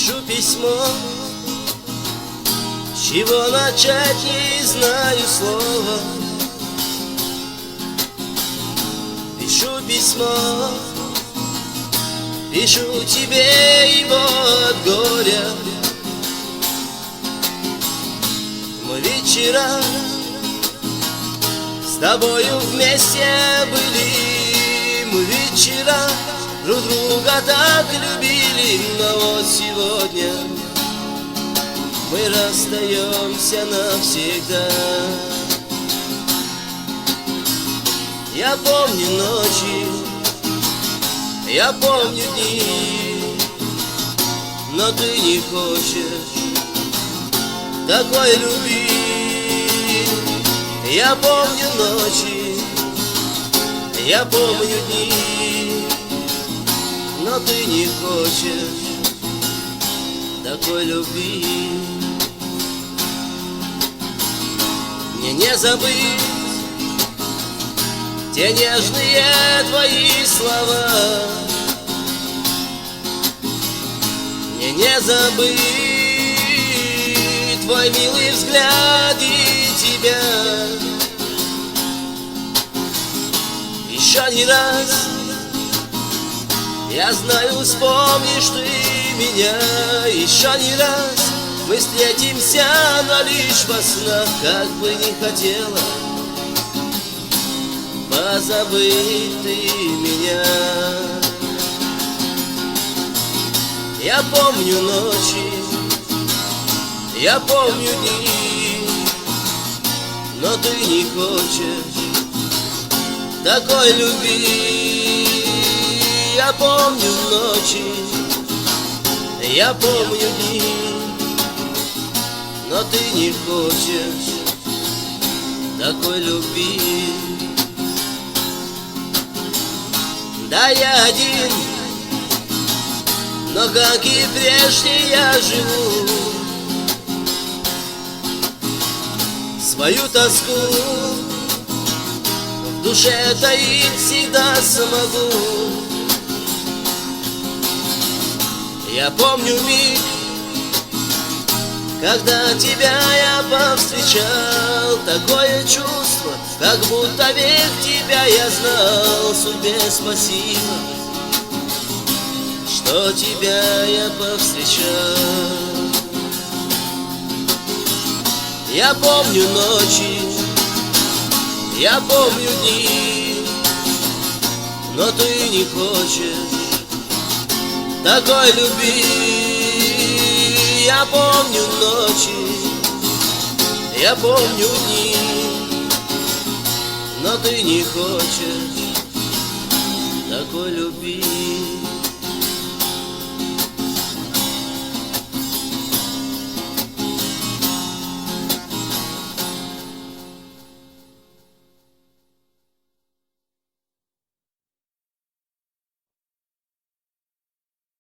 Пишу письмо, с чего начать не знаю слова. Пишу письмо, пишу тебе его от горя. Мы вечера с тобою вместе были, мы вечера друг друга так любили, но вот сегодня мы расстаемся навсегда. Я помню ночи, я помню дни, но ты не хочешь такой любви. Я помню ночи, я помню дни, но ты не хочешь такой любви. Мне не забыть те нежные твои слова, мне не забыть твой милый взгляд и тебя. Еще не раз, я знаю, вспомнишь ты меня. Еще не раз мы встретимся, но лишь во снах, как бы не хотела позабыть ты меня. Я помню ночи, я помню дни, но ты не хочешь такой любви. Я помню ночи, я помню дни, но ты не хочешь такой любви. Да, я один, но как и прежде я живу. Свою тоску в душе таить всегда смогу. Я помню миг, когда тебя я повстречал, такое чувство, как будто век тебя я знал. Судьбе спасибо, что тебя я повстречал. Я помню ночи, я помню дни, но ты не хочешь такой любви. Я помню ночи, я помню дни, но ты не хочешь такой любви.